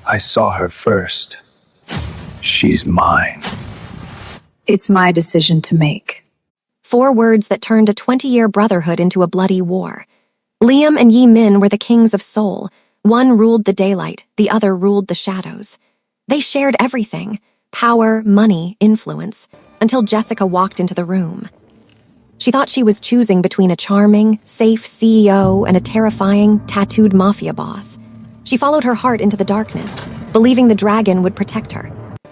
I saw her first. She's mine. It's my decision to make. 4 words that turned a 20-year brotherhood into a bloody war. Liam and Yi Min were the kings of Seoul. One ruled the daylight, the other ruled the shadows. They shared everything: power, money, influence, until Jessica walked into the room. She thought she was choosing between a charming, safe CEO and a terrifying, tattooed mafia boss. She followed her heart into the darkness, believing the dragon would protect her.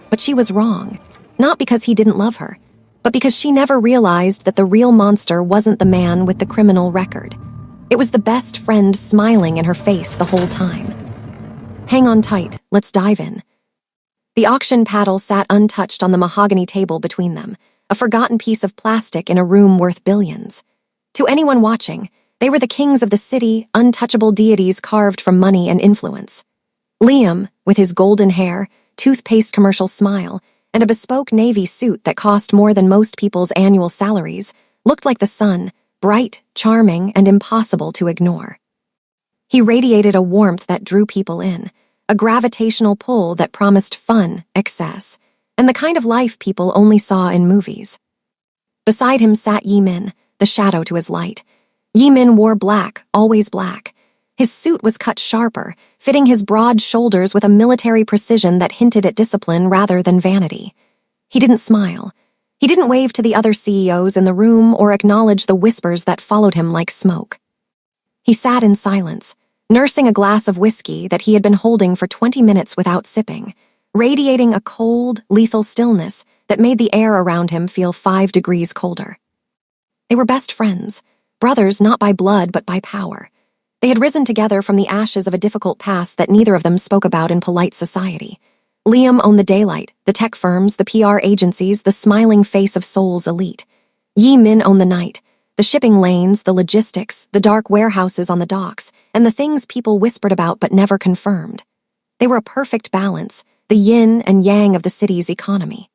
But she was wrong, not because he didn't love her, but because she never realized that the real monster wasn't the man with the criminal record. It was the best friend smiling in her face the whole time. Hang on tight, let's dive in. The auction paddle sat untouched on the mahogany table between them, a forgotten piece of plastic in a room worth billions. To anyone watching, they were the kings of the city, untouchable deities carved from money and influence. Liam, with his golden hair, toothpaste commercial smile, and a bespoke navy suit that cost more than most people's annual salaries, looked like the sun, bright, charming, and impossible to ignore. He radiated a warmth that drew people in, a gravitational pull that promised fun, excess, and the kind of life people only saw in movies. Beside him sat Yi Min, the shadow to his light. Yi Min wore black, always black. His suit was cut sharper, fitting his broad shoulders with a military precision that hinted at discipline rather than vanity. He didn't smile. He didn't wave to the other CEOs in the room or acknowledge the whispers that followed him like smoke. He sat in silence, nursing a glass of whiskey that he had been holding for 20 minutes without sipping, radiating a cold, lethal stillness that made the air around him feel 5 degrees colder. They were best friends, brothers not by blood but by power. They had risen together from the ashes of a difficult past that neither of them spoke about in polite society. Liam owned the daylight, the tech firms, the PR agencies, the smiling face of Seoul's elite. Yi Min owned the night, the shipping lanes, the logistics, the dark warehouses on the docks, and the things people whispered about but never confirmed. They were a perfect balance, the yin and yang of the city's economy.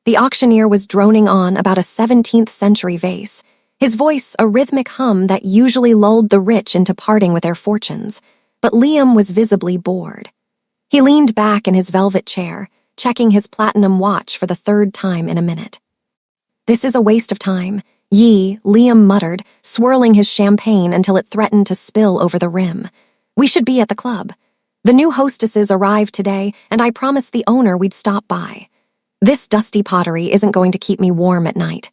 The auctioneer was droning on about a 17th century vase, his voice a rhythmic hum that usually lulled the rich into parting with their fortunes, but Liam was visibly bored. He leaned back in his velvet chair, checking his platinum watch for the 3rd time in a minute. "This is a waste of time," Liam muttered, swirling his champagne until it threatened to spill over the rim. "We should be at the club. The new hostesses arrived today, and I promised the owner we'd stop by. This dusty pottery isn't going to keep me warm at night."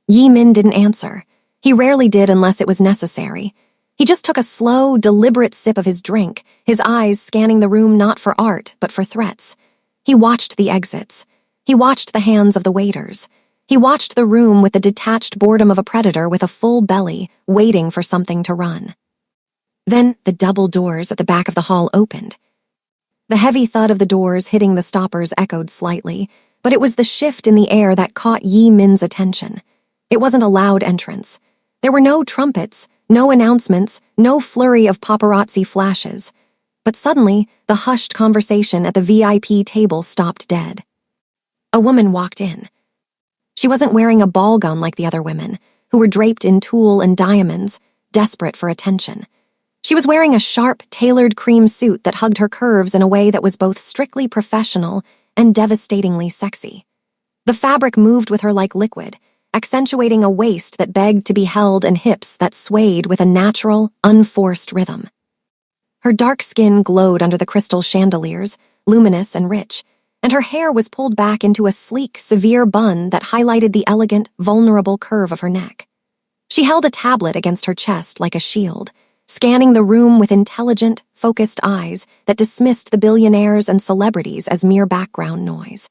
Yi Min didn't answer. He rarely did unless it was necessary. He just took a slow, deliberate sip of his drink, his eyes scanning the room not for art, but for threats. He watched the exits. He watched the hands of the waiters. He watched the room with the detached boredom of a predator with a full belly, waiting for something to run. Then the double doors at the back of the hall opened. The heavy thud of the doors hitting the stoppers echoed slightly, but it was the shift in the air that caught Yi Min's attention. It wasn't a loud entrance. There were no trumpets, no announcements, no flurry of paparazzi flashes. But suddenly, the hushed conversation at the VIP table stopped dead. A woman walked in. She wasn't wearing a ball gown like the other women, who were draped in tulle and diamonds, desperate for attention. She was wearing a sharp, tailored cream suit that hugged her curves in a way that was both strictly professional and devastatingly sexy. The fabric moved with her like liquid, accentuating a waist that begged to be held and hips that swayed with a natural, unforced rhythm. Her dark skin glowed under the crystal chandeliers, luminous and rich, and her hair was pulled back into a sleek, severe bun that highlighted the elegant, vulnerable curve of her neck. She held a tablet against her chest like a shield, scanning the room with intelligent, focused eyes that dismissed the billionaires and celebrities as mere background noise.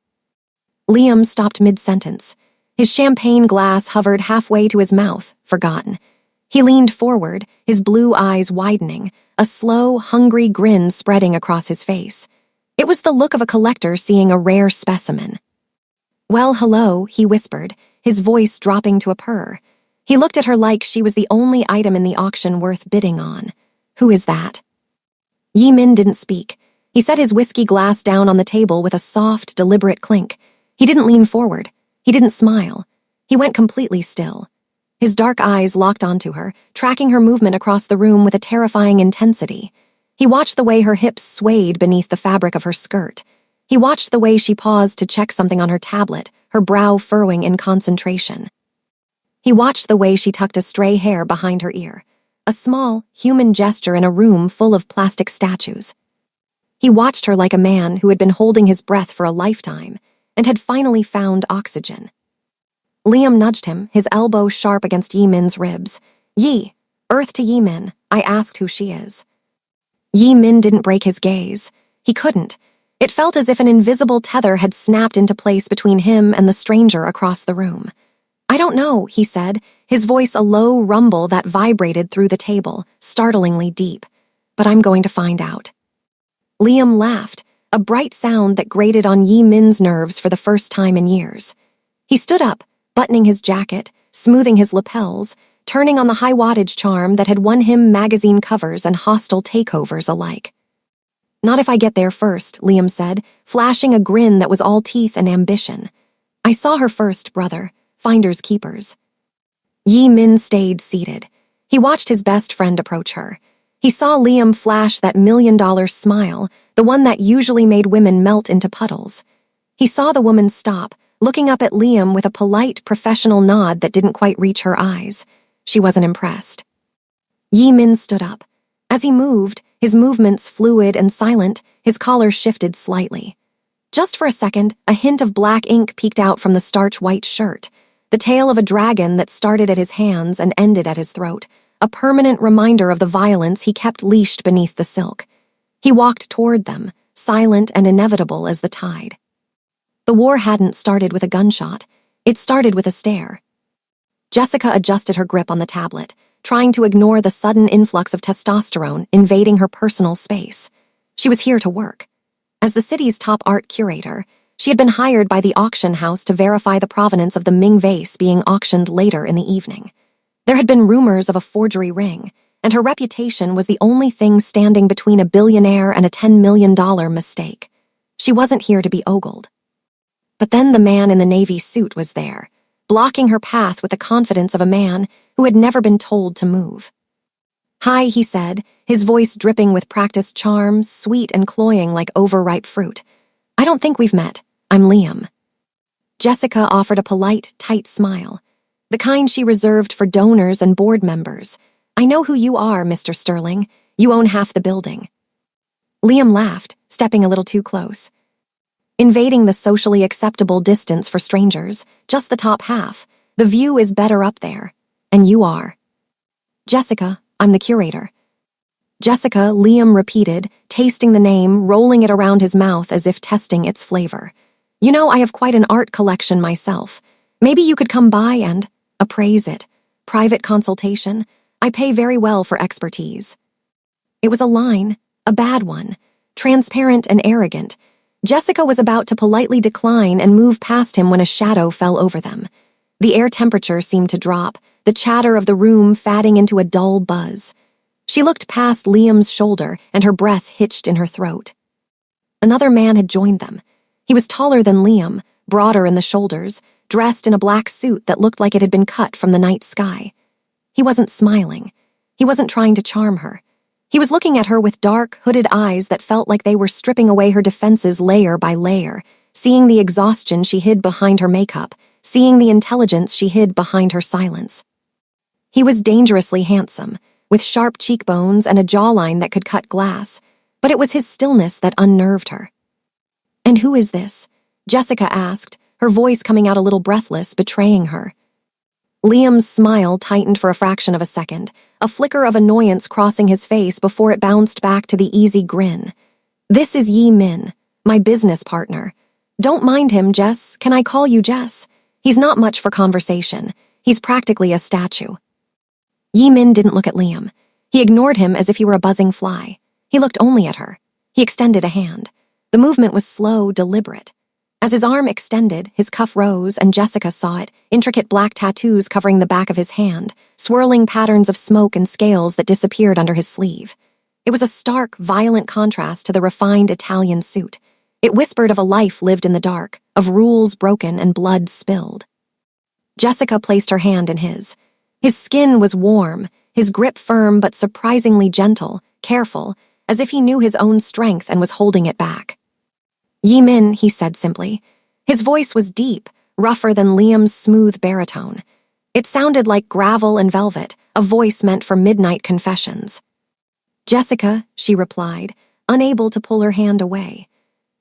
Liam stopped mid-sentence. His champagne glass hovered halfway to his mouth, forgotten. He leaned forward, his blue eyes widening, a slow, hungry grin spreading across his face. It was the look of a collector seeing a rare specimen. "Well, hello," he whispered, his voice dropping to a purr. He looked at her like she was the only item in the auction worth bidding on. "Who is that?" Yi Min didn't speak. He set his whiskey glass down on the table with a soft, deliberate clink. He didn't lean forward. He didn't smile. He went completely still. His dark eyes locked onto her, tracking her movement across the room with a terrifying intensity. He watched the way her hips swayed beneath the fabric of her skirt. He watched the way she paused to check something on her tablet, her brow furrowing in concentration. He watched the way she tucked a stray hair behind her ear, a small, human gesture in a room full of plastic statues. He watched her like a man who had been holding his breath for a lifetime and had finally found oxygen. Liam nudged him, his elbow sharp against Yi Min's ribs. "Yi, Earth to Yi Min, I asked who she is." Yi Min didn't break his gaze. He couldn't. It felt as if an invisible tether had snapped into place between him and the stranger across the room. "I don't know," he said, his voice a low rumble that vibrated through the table, startlingly deep. "But I'm going to find out." Liam laughed, a bright sound that grated on Yi Min's nerves for the first time in years. He stood up, buttoning his jacket, smoothing his lapels, turning on the high-wattage charm that had won him magazine covers and hostile takeovers alike. "Not if I get there first," Liam said, flashing a grin that was all teeth and ambition. "I saw her first, brother. Finders keepers." Yi Min stayed seated. He watched his best friend approach her. He saw Liam flash that $1,000,000 smile, the one that usually made women melt into puddles. He saw the woman stop, looking up at Liam with a polite, professional nod that didn't quite reach her eyes. She wasn't impressed. Yi Min stood up. As he moved, his movements fluid and silent, his collar shifted slightly. Just for a second, a hint of black ink peeked out from the starch-white shirt, the tail of a dragon that started at his hands and ended at his throat, a permanent reminder of the violence he kept leashed beneath the silk. He walked toward them, silent and inevitable as the tide. The war hadn't started with a gunshot. It started with a stare. Jessica adjusted her grip on the tablet, trying to ignore the sudden influx of testosterone invading her personal space. She was here to work. As the city's top art curator, she had been hired by the auction house to verify the provenance of the Ming vase being auctioned later in the evening. There had been rumors of a forgery ring, and her reputation was the only thing standing between a billionaire and a $10 million mistake. She wasn't here to be ogled. But then the man in the navy suit was there, blocking her path with the confidence of a man who had never been told to move. "Hi," he said, his voice dripping with practiced charm, sweet and cloying like overripe fruit. "I don't think we've met. I'm Liam." Jessica offered a polite, tight smile, the kind she reserved for donors and board members. "I know who you are, Mr. Sterling. You own half the building." Liam laughed, stepping a little too close. "Invading the socially acceptable distance for strangers, just the top half. The view is better up there. And you are." "Jessica, I'm the curator." "Jessica," Liam repeated, tasting the name, rolling it around his mouth as if testing its flavor. "You know, I have quite an art collection myself. Maybe you could come by and appraise it. Private consultation. I pay very well for expertise." It was a line, a bad one, transparent and arrogant. Jessica was about to politely decline and move past him when a shadow fell over them. The air temperature seemed to drop, the chatter of the room fading into a dull buzz. She looked past Liam's shoulder, and her breath hitched in her throat. Another man had joined them. He was taller than Liam, broader in the shoulders, dressed in a black suit that looked like it had been cut from the night sky. He wasn't smiling. He wasn't trying to charm her. He was looking at her with dark, hooded eyes that felt like they were stripping away her defenses layer by layer, seeing the exhaustion she hid behind her makeup, seeing the intelligence she hid behind her silence. He was dangerously handsome, with sharp cheekbones and a jawline that could cut glass, but it was his stillness that unnerved her. "And who is this?" Jessica asked, her voice coming out a little breathless, betraying her. Liam's smile tightened for a fraction of a second, a flicker of annoyance crossing his face before it bounced back to the easy grin. "This is Yi Min, my business partner. Don't mind him, Jess. Can I call you Jess? He's not much for conversation. He's practically a statue." Yi Min didn't look at Liam. He ignored him as if he were a buzzing fly. He looked only at her. He extended a hand. The movement was slow, deliberate. As his arm extended, his cuff rose, and Jessica saw it, intricate black tattoos covering the back of his hand, swirling patterns of smoke and scales that disappeared under his sleeve. It was a stark, violent contrast to the refined Italian suit. It whispered of a life lived in the dark, of rules broken and blood spilled. Jessica placed her hand in his. His skin was warm, his grip firm but surprisingly gentle, careful, as if he knew his own strength and was holding it back. "Yi Min," he said simply. His voice was deep, rougher than Liam's smooth baritone. It sounded like gravel and velvet, a voice meant for midnight confessions. "Jessica," she replied, unable to pull her hand away.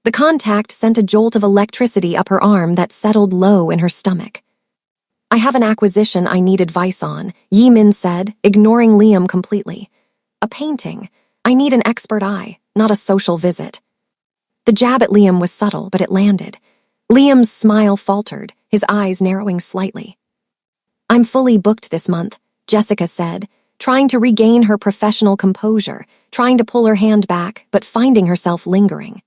The contact sent a jolt of electricity up her arm that settled low in her stomach. "I have an acquisition I need advice on," Yi Min said, ignoring Liam completely. "A painting. I need an expert eye, not a social visit." The jab at Liam was subtle, but it landed. Liam's smile faltered, his eyes narrowing slightly. "I'm fully booked this month," Jessica said, trying to regain her professional composure, trying to pull her hand back, but finding herself lingering.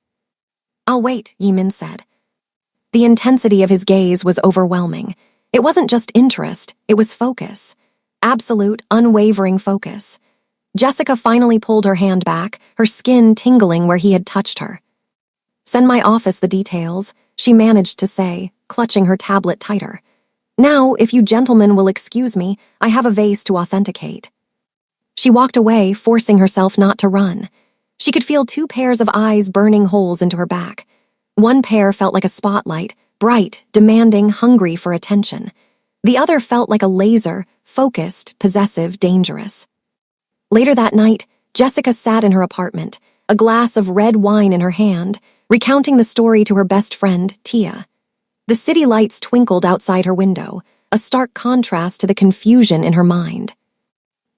"I'll wait," Yi Min said. The intensity of his gaze was overwhelming. It wasn't just interest, it was focus. Absolute, unwavering focus. Jessica finally pulled her hand back, her skin tingling where he had touched her. "Send my office the details," she managed to say, clutching her tablet tighter. "Now, if you gentlemen will excuse me, I have a vase to authenticate." She walked away, forcing herself not to run. She could feel two pairs of eyes burning holes into her back. One pair felt like a spotlight, bright, demanding, hungry for attention. The other felt like a laser, focused, possessive, dangerous. Later that night, Jessica sat in her apartment, a glass of red wine in her hand, recounting the story to her best friend, Tia. The city lights twinkled outside her window, a stark contrast to the confusion in her mind.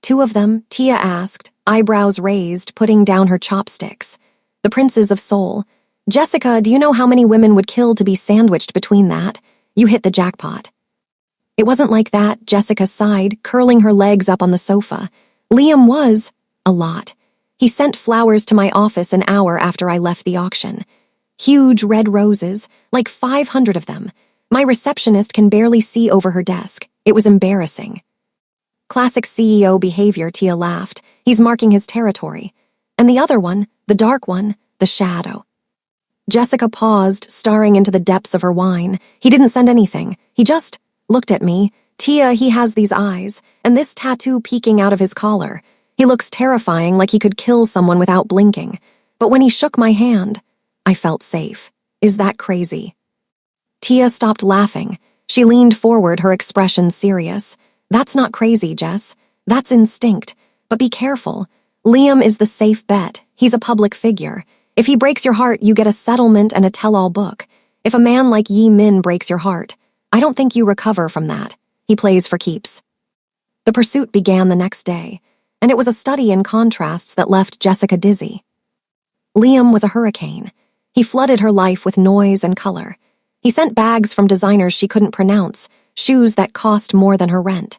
"Two of them," Tia asked, eyebrows raised, putting down her chopsticks. "The princes of Seoul. Jessica, do you know how many women would kill to be sandwiched between that? You hit the jackpot." "It wasn't like that," Jessica sighed, curling her legs up on the sofa. "Liam was a lot. He sent flowers to my office an hour after I left the auction. Huge red roses, like 500 of them. My receptionist can barely see over her desk. It was embarrassing." "Classic CEO behavior," Tia laughed. "He's marking his territory. And the other one, the dark one, the shadow." Jessica paused, staring into the depths of her wine. "He didn't send anything. He just looked at me. Tia, he has these eyes, and this tattoo peeking out of his collar. He looks terrifying, like he could kill someone without blinking. But when he shook my hand, I felt safe. Is that crazy?" Tia stopped laughing. She leaned forward, her expression serious. "That's not crazy, Jess. That's instinct. But be careful. Liam is the safe bet. He's a public figure. If he breaks your heart, you get a settlement and a tell-all book. If a man like Yi Min breaks your heart, I don't think you recover from that. He plays for keeps." The pursuit began the next day, and it was a study in contrasts that left Jessica dizzy. Liam was a hurricane. He flooded her life with noise and color. He sent bags from designers she couldn't pronounce, shoes that cost more than her rent.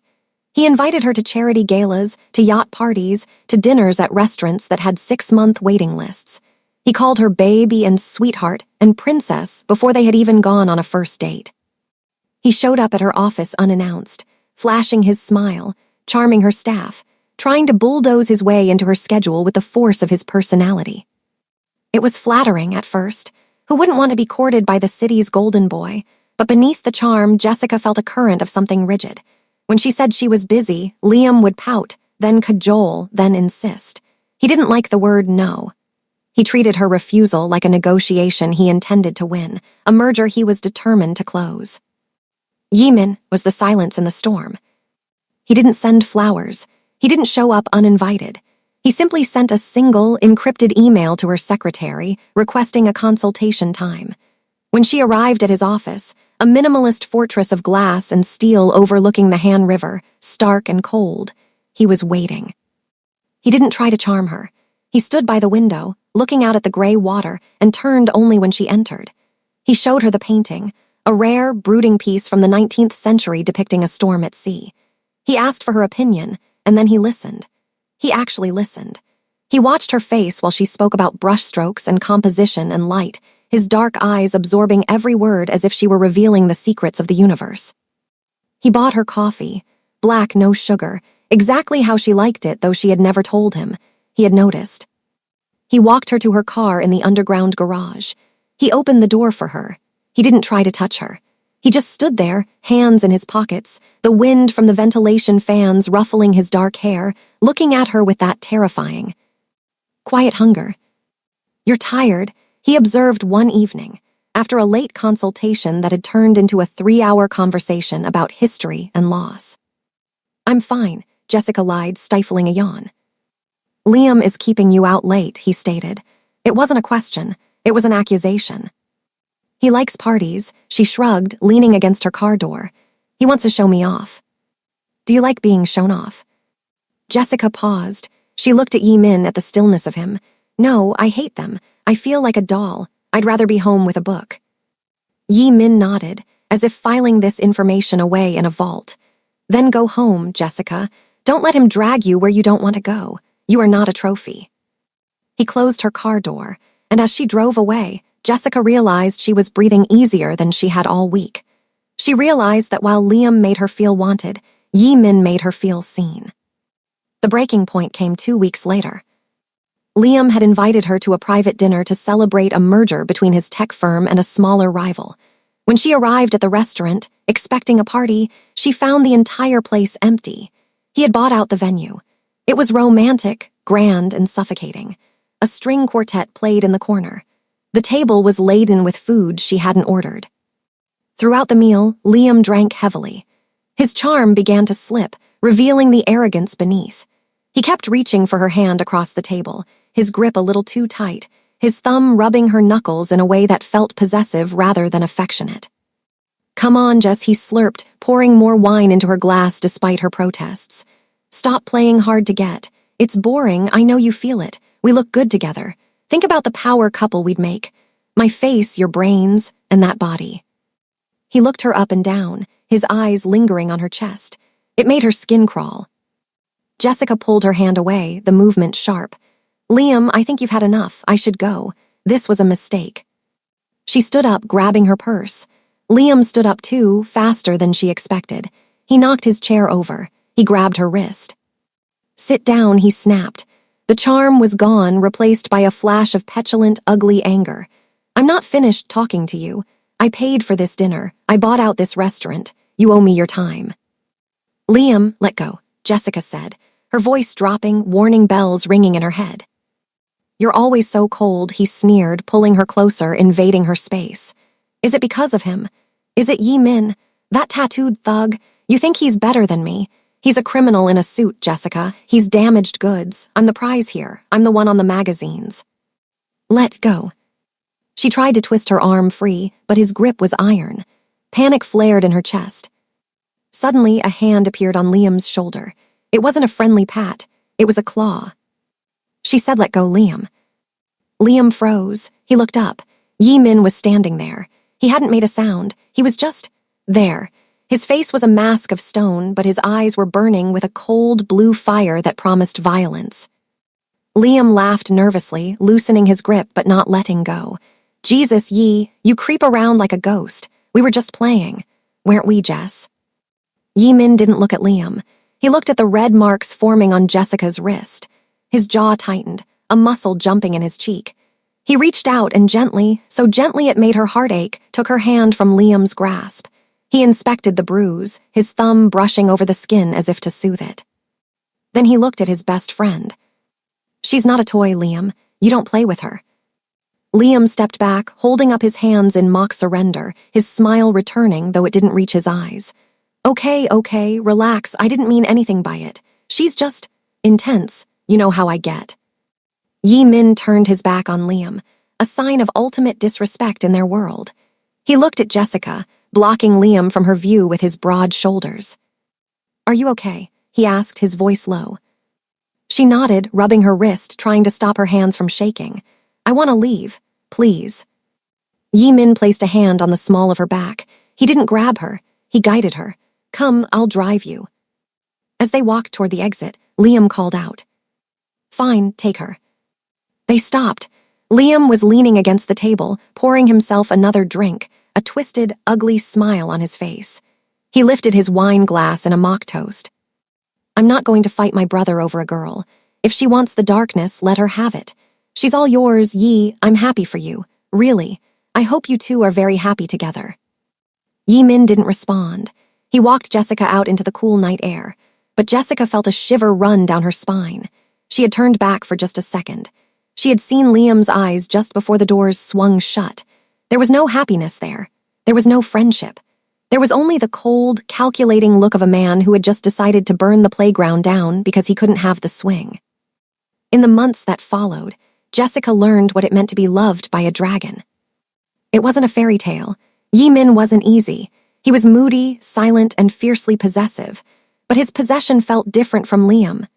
He invited her to charity galas, to yacht parties, to dinners at restaurants that had 6-month waiting lists. He called her baby and sweetheart and princess before they had even gone on a first date. He showed up at her office unannounced, flashing his smile, charming her staff, trying to bulldoze his way into her schedule with the force of his personality. It was flattering at first. Who wouldn't want to be courted by the city's golden boy? But beneath the charm, Jessica felt a current of something rigid. When she said she was busy, Liam would pout, then cajole, then insist. He didn't like the word no. He treated her refusal like a negotiation he intended to win, a merger he was determined to close. Yi Min was the silence in the storm. He didn't send flowers. He didn't show up uninvited. He simply sent a single, encrypted email to her secretary requesting a consultation time. When she arrived at his office, a minimalist fortress of glass and steel overlooking the Han River, stark and cold, he was waiting. He didn't try to charm her. He stood by the window, looking out at the gray water, and turned only when she entered. He showed her the painting, a rare, brooding piece from the 19th century depicting a storm at sea. He asked for her opinion, and then he listened. He actually listened. He watched her face while she spoke about brushstrokes and composition and light, his dark eyes absorbing every word as if she were revealing the secrets of the universe. He bought her coffee, black, no sugar, exactly how she liked it, though she had never told him. He had noticed. He walked her to her car in the underground garage. He opened the door for her. He didn't try to touch her. He just stood there, hands in his pockets, the wind from the ventilation fans ruffling his dark hair, looking at her with that terrifying, Quiet hunger. You're tired, he observed one evening, after a late consultation that had turned into a 3-hour conversation about history and loss. I'm fine, Jessica lied, stifling a yawn. Liam is keeping you out late, he stated. It wasn't a question, it was an accusation. He likes parties, she shrugged, leaning against her car door. He wants to show me off. Do you like being shown off? Jessica paused. She looked at Yi Min at the stillness of him. No, I hate them. I feel like a doll. I'd rather be home with a book. Yi Min nodded, as if filing this information away in a vault. Then go home, Jessica. Don't let him drag you where you don't want to go. You are not a trophy. He closed her car door, and as she drove away, Jessica realized she was breathing easier than she had all week. She realized that while Liam made her feel wanted, Yi Min made her feel seen. The breaking point came 2 weeks later. Liam had invited her to a private dinner to celebrate a merger between his tech firm and a smaller rival. When she arrived at the restaurant, expecting a party, she found the entire place empty. He had bought out the venue. It was romantic, grand, and suffocating. A string quartet played in the corner. The table was laden with food she hadn't ordered. Throughout the meal, Liam drank heavily. His charm began to slip, revealing the arrogance beneath. He kept reaching for her hand across the table, his grip a little too tight, his thumb rubbing her knuckles in a way that felt possessive rather than affectionate. Come on, Jess, he slurped, pouring more wine into her glass despite her protests. Stop playing hard to get. It's boring, I know you feel it. We look good together. Think about the power couple we'd make. My face, your brains, and that body. He looked her up and down, his eyes lingering on her chest. It made her skin crawl. Jessica pulled her hand away, the movement sharp. Liam, I think you've had enough. I should go. This was a mistake. She stood up, grabbing her purse. Liam stood up too, faster than she expected. He knocked his chair over. He grabbed her wrist. Sit down, he snapped. The charm was gone, replaced by a flash of petulant, ugly anger. I'm not finished talking to you. I paid for this dinner. I bought out this restaurant. You owe me your time. Liam, let go, Jessica said, her voice dropping, warning bells ringing in her head. You're always so cold, he sneered, pulling her closer, invading her space. Is it because of him? Is it Yi Min? That tattooed thug? You think he's better than me? He's a criminal in a suit, Jessica. He's damaged goods. I'm the prize here. I'm the one on the magazines. Let go. She tried to twist her arm free, but his grip was iron. Panic flared in her chest. Suddenly, a hand appeared on Liam's shoulder. It wasn't a friendly pat. It was a claw. She said, let go, Liam. Liam froze. He looked up. Yi Min was standing there. He hadn't made a sound. He was just there. His face was a mask of stone, but his eyes were burning with a cold blue fire that promised violence. Liam laughed nervously, loosening his grip but not letting go. Jesus, Yi, you creep around like a ghost. We were just playing. Weren't we, Jess? Yi Min didn't look at Liam. He looked at the red marks forming on Jessica's wrist. His jaw tightened, a muscle jumping in his cheek. He reached out and gently, so gently it made her heart ache, took her hand from Liam's grasp. He inspected the bruise, his thumb brushing over the skin as if to soothe it. Then he looked at his best friend. She's not a toy, Liam. You don't play with her. Liam stepped back, holding up his hands in mock surrender, his smile returning, though it didn't reach his eyes. Okay, relax. I didn't mean anything by it. She's just intense. You know how I get. Yi Min turned his back on Liam, a sign of ultimate disrespect in their world. He looked at Jessica, blocking Liam from her view with his broad shoulders. Are you okay? He asked, his voice low. She nodded, rubbing her wrist, trying to stop her hands from shaking. I want to leave. Please. Yi Min placed a hand on the small of her back. He didn't grab her. He guided her. Come, I'll drive you. As they walked toward the exit, Liam called out. Fine, take her. They stopped. Liam was leaning against the table, pouring himself another drink, a twisted, ugly smile on his face. He lifted his wine glass in a mock toast. I'm not going to fight my brother over a girl. If she wants the darkness, let her have it. She's all yours, Yi. I'm happy for you. Really. I hope you two are very happy together. Yi Min didn't respond. He walked Jessica out into the cool night air, but Jessica felt a shiver run down her spine. She had turned back for just a second. She had seen Liam's eyes just before the doors swung shut. There was no happiness there. There was no friendship. There was only the cold, calculating look of a man who had just decided to burn the playground down because he couldn't have the swing. In the months that followed, Jessica learned what it meant to be loved by a dragon. It wasn't a fairy tale. Yi Min wasn't easy. He was moody, silent, and fiercely possessive, but his possession felt different from Liam.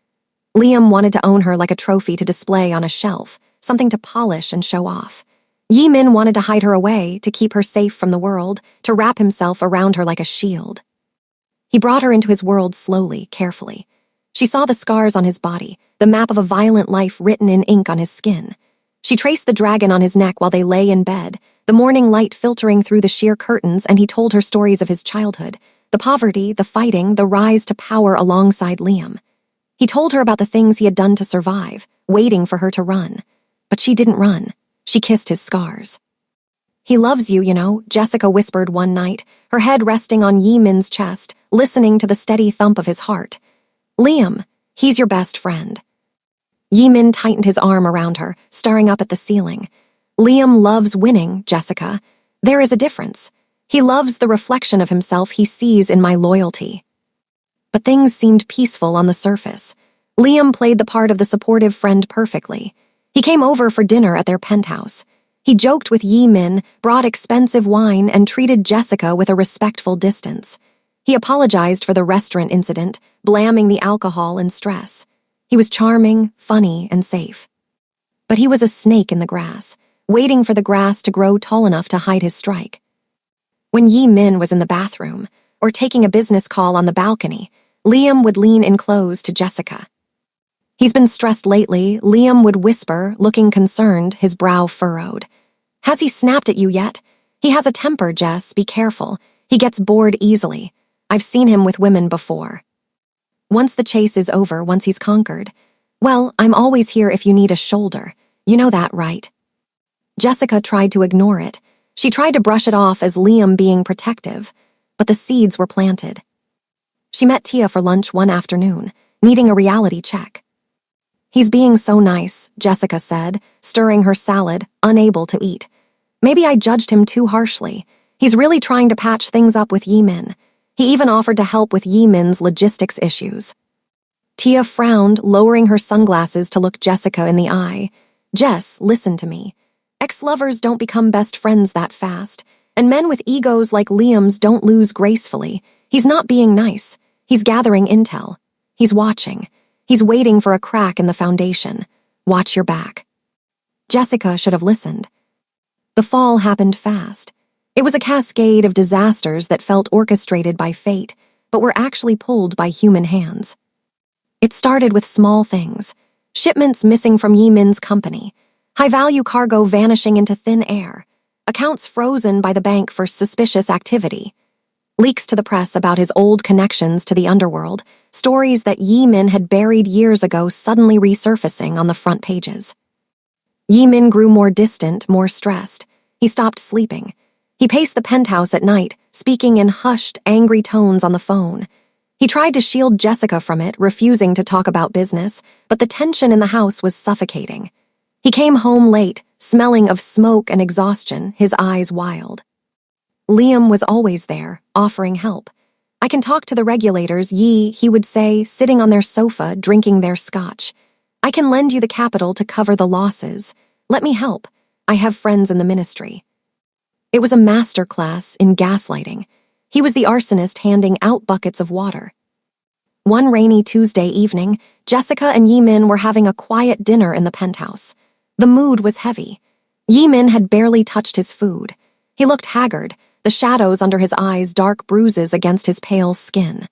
Liam wanted to own her like a trophy to display on a shelf, something to polish and show off. Yi Min wanted to hide her away, to keep her safe from the world, to wrap himself around her like a shield. He brought her into his world slowly, carefully. She saw the scars on his body, the map of a violent life written in ink on his skin. She traced the dragon on his neck while they lay in bed, the morning light filtering through the sheer curtains, and he told her stories of his childhood, the poverty, the fighting, the rise to power alongside Liam. He told her about the things he had done to survive, waiting for her to run. But she didn't run. She kissed his scars. "He loves you, you know," Jessica whispered one night, her head resting on Yi Min's chest, listening to the steady thump of his heart. "Liam, he's your best friend." Yi Min tightened his arm around her, staring up at the ceiling. "Liam loves winning, Jessica. There is a difference. He loves the reflection of himself he sees in my loyalty." But things seemed peaceful on the surface. Liam played the part of the supportive friend perfectly. He came over for dinner at their penthouse. He joked with Yi Min, brought expensive wine, and treated Jessica with a respectful distance. He apologized for the restaurant incident, blaming the alcohol and stress. He was charming, funny, and safe. But he was a snake in the grass, waiting for the grass to grow tall enough to hide his strike. When Yi Min was in the bathroom, or taking a business call on the balcony, Liam would lean in close to Jessica. "He's been stressed lately," Liam would whisper, looking concerned, his brow furrowed. "Has he snapped at you yet? He has a temper, Jess, be careful. He gets bored easily. I've seen him with women before." "Once the chase is over, once he's conquered. Well, I'm always here if you need a shoulder. You know that, right?" Jessica tried to ignore it. She tried to brush it off as Liam being protective, but the seeds were planted. She met Tia for lunch one afternoon, needing a reality check. "He's being so nice," Jessica said, stirring her salad, unable to eat. "Maybe I judged him too harshly. He's really trying to patch things up with Yi Min. He even offered to help with Yi Min's logistics issues." Tia frowned, lowering her sunglasses to look Jessica in the eye. "Jess, listen to me. Ex-lovers don't become best friends that fast, and men with egos like Liam's don't lose gracefully. He's not being nice. He's gathering intel. He's watching. He's waiting for a crack in the foundation. Watch your back." Jessica should have listened. The fall happened fast. It was a cascade of disasters that felt orchestrated by fate, but were actually pulled by human hands. It started with small things: shipments missing from Yi Min's company, high-value cargo vanishing into thin air, accounts frozen by the bank for suspicious activity, leaks to the press about his old connections to the underworld, stories that Yi Min had buried years ago suddenly resurfacing on the front pages. Yi Min grew more distant, more stressed. He stopped sleeping. He paced the penthouse at night, speaking in hushed, angry tones on the phone. He tried to shield Jessica from it, refusing to talk about business, but the tension in the house was suffocating. He came home late, smelling of smoke and exhaustion, his eyes wild. Liam was always there, offering help. "I can talk to the regulators, Yi," he would say, sitting on their sofa, drinking their scotch. "I can lend you the capital to cover the losses. Let me help. I have friends in the ministry." It was a master class in gaslighting. He was the arsonist handing out buckets of water. One rainy Tuesday evening, Jessica and Yi Min were having a quiet dinner in the penthouse. The mood was heavy. Yi Min had barely touched his food. He looked haggard, the shadows under his eyes dark bruises against his pale skin.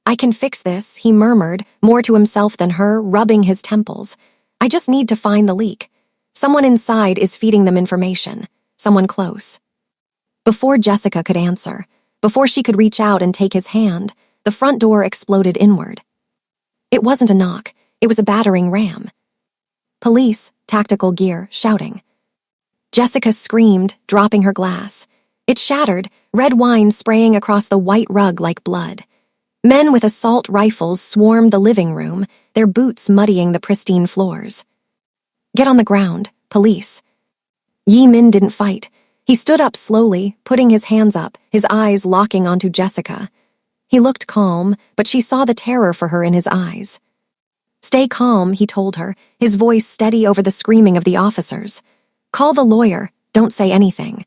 "I can fix this," he murmured, more to himself than her, rubbing his temples. "I just need to find the leak. Someone inside is feeding them information. Someone close." Before Jessica could answer, before she could reach out and take his hand, the front door exploded inward. It wasn't a knock, it was a battering ram. "Police," tactical gear, shouting. Jessica screamed, dropping her glass. It shattered, red wine spraying across the white rug like blood. Men with assault rifles swarmed the living room, their boots muddying the pristine floors. Get on the ground, police. Yi Min didn't fight. He stood up slowly, putting his hands up, his eyes locking onto Jessica. He looked calm, but she saw the terror for her in his eyes. Stay calm, he told her, his voice steady over the screaming of the officers. Call the lawyer, don't say anything.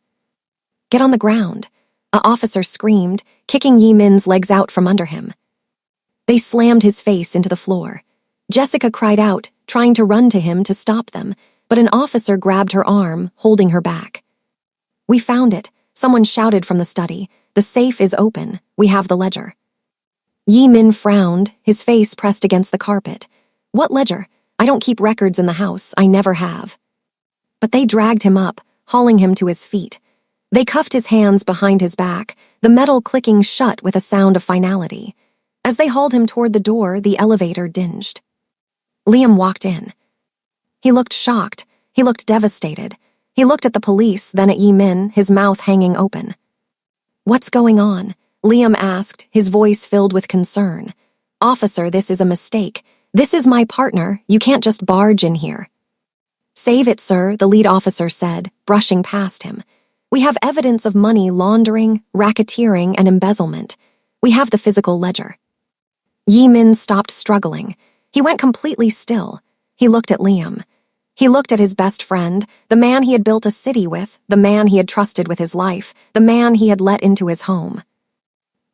Get on the ground. A officer screamed, kicking Yi Min's legs out from under him. They slammed his face into the floor. Jessica cried out, trying to run to him to stop them, but an officer grabbed her arm, holding her back. We found it, someone shouted from the study. The safe is open, we have the ledger. Yi Min frowned, his face pressed against the carpet. What ledger? I don't keep records in the house, I never have. But they dragged him up, hauling him to his feet. They cuffed his hands behind his back, the metal clicking shut with a sound of finality. As they hauled him toward the door, the elevator dinged. Liam walked in. He looked shocked. He looked devastated. He looked at the police, then at Yi Min, his mouth hanging open. What's going on? Liam asked, his voice filled with concern. Officer, this is a mistake. This is my partner. You can't just barge in here. Save it, sir, the lead officer said, brushing past him. We have evidence of money laundering, racketeering, and embezzlement. We have the physical ledger. Yi Min stopped struggling. He went completely still. He looked at Liam. He looked at his best friend, the man he had built a city with, the man he had trusted with his life, the man he had let into his home.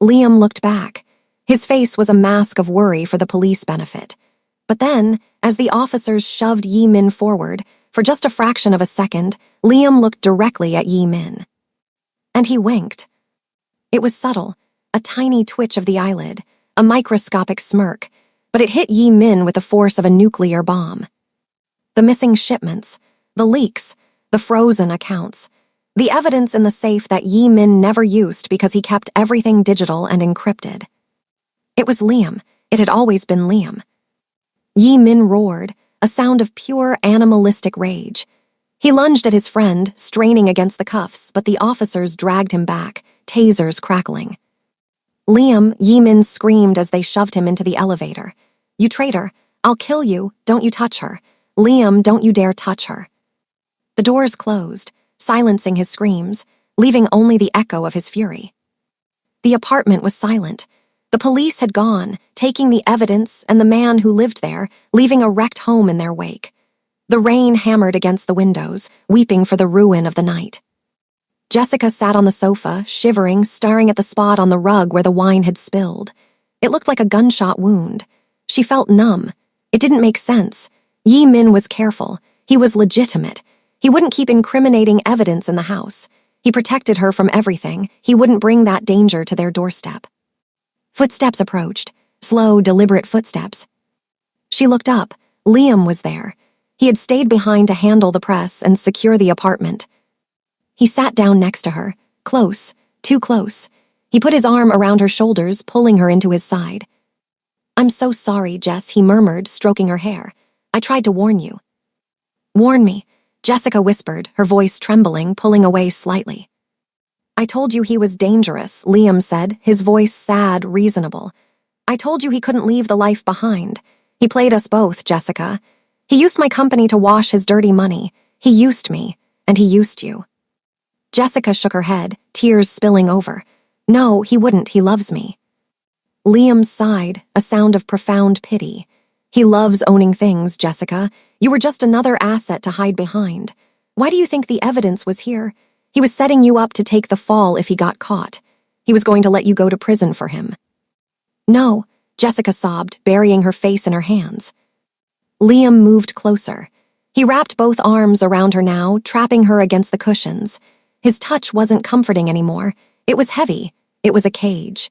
Liam looked back. His face was a mask of worry for the police benefit. But then, as the officers shoved Yi Min forward, for just a fraction of a second, Liam looked directly at Yi Min. And he winked. It was subtle, a tiny twitch of the eyelid, a microscopic smirk, but it hit Yi Min with the force of a nuclear bomb. The missing shipments, the leaks, the frozen accounts, the evidence in the safe that Yi Min never used because he kept everything digital and encrypted. It was Liam. It had always been Liam. Yi Min roared, a sound of pure animalistic rage. He lunged at his friend, straining against the cuffs, but the officers dragged him back, tasers crackling. Liam, Yi Min screamed as they shoved him into the elevator. You traitor! I'll kill you! Don't you touch her! Liam, don't you dare touch her! The doors closed, silencing his screams, leaving only the echo of his fury. The apartment was silent. The police had gone, taking the evidence and the man who lived there, leaving a wrecked home in their wake. The rain hammered against the windows, weeping for the ruin of the night. Jessica sat on the sofa, shivering, staring at the spot on the rug where the wine had spilled. It looked like a gunshot wound. She felt numb. It didn't make sense. Yi Min was careful. He was legitimate. He wouldn't keep incriminating evidence in the house. He protected her from everything. He wouldn't bring that danger to their doorstep. Footsteps approached. Slow, deliberate footsteps. She looked up. Liam was there. He had stayed behind to handle the press and secure the apartment. He sat down next to her, close, too close. He put his arm around her shoulders, pulling her into his side. I'm so sorry, Jess, he murmured, stroking her hair. I tried to warn you. Warn me, Jessica whispered, her voice trembling, pulling away slightly. I told you he was dangerous, Liam said, his voice sad, reasonable. I told you he couldn't leave the life behind. He played us both, Jessica. He used my company to wash his dirty money. He used me, and he used you. Jessica shook her head, tears spilling over. No, he wouldn't, he loves me. Liam sighed, a sound of profound pity. He loves owning things, Jessica. You were just another asset to hide behind. Why do you think the evidence was here? He was setting you up to take the fall if he got caught. He was going to let you go to prison for him. No, Jessica sobbed, burying her face in her hands. Liam moved closer. He wrapped both arms around her now, trapping her against the cushions. His touch wasn't comforting anymore. It was heavy. It was a cage.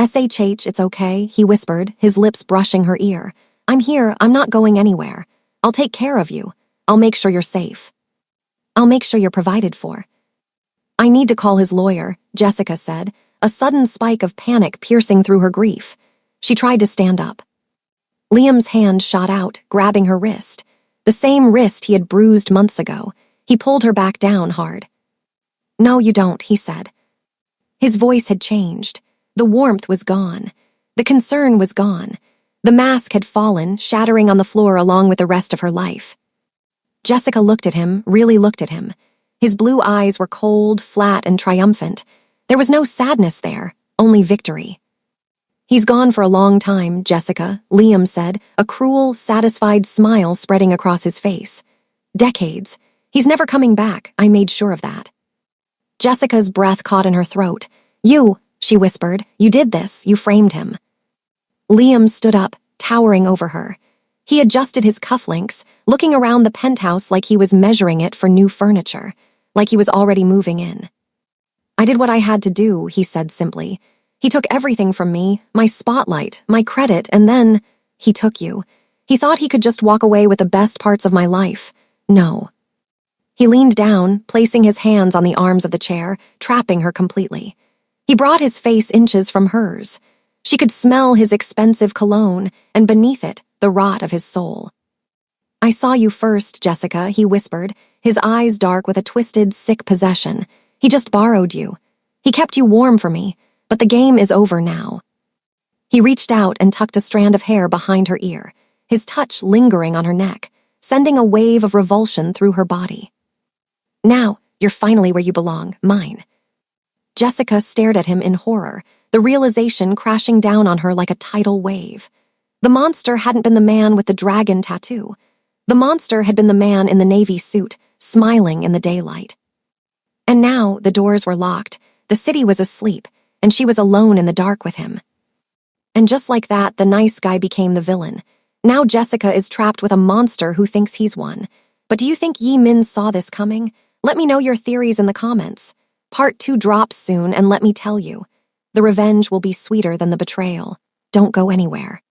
SHH, it's okay, he whispered, his lips brushing her ear. I'm here, I'm not going anywhere. I'll take care of you. I'll make sure you're safe. I'll make sure you're provided for. I need to call his lawyer, Jessica said, a sudden spike of panic piercing through her grief. She tried to stand up. Liam's hand shot out, grabbing her wrist. The same wrist he had bruised months ago. He pulled her back down hard. No, you don't, he said. His voice had changed. The warmth was gone. The concern was gone. The mask had fallen, shattering on the floor along with the rest of her life. Jessica looked at him, really looked at him. His blue eyes were cold, flat, and triumphant. There was no sadness there, only victory. "He's gone for a long time, Jessica," Liam said, a cruel, satisfied smile spreading across his face. "Decades. He's never coming back, I made sure of that." Jessica's breath caught in her throat. "You," she whispered, "you did this, you framed him." Liam stood up, towering over her. He adjusted his cufflinks, looking around the penthouse like he was measuring it for new furniture, like he was already moving in. "I did what I had to do," he said simply. "He took everything from me, my spotlight, my credit, and then he took you. He thought he could just walk away with the best parts of my life. No." He leaned down, placing his hands on the arms of the chair, trapping her completely. He brought his face inches from hers. She could smell his expensive cologne, and beneath it, the rot of his soul. "I saw you first, Jessica," he whispered, his eyes dark with a twisted, sick possession. "He just borrowed you. He kept you warm for me, but the game is over now." He reached out and tucked a strand of hair behind her ear, his touch lingering on her neck, sending a wave of revulsion through her body. "Now, you're finally where you belong, mine." Jessica stared at him in horror, the realization crashing down on her like a tidal wave. The monster hadn't been the man with the dragon tattoo. The monster had been the man in the navy suit, smiling in the daylight. And now the doors were locked, the city was asleep, and she was alone in the dark with him. And just like that, the nice guy became the villain. Now Jessica is trapped with a monster who thinks he's won. But do you think Yi Min saw this coming? Let me know your theories in the comments. Part 2 drops soon, and let me tell you, the revenge will be sweeter than the betrayal. Don't go anywhere.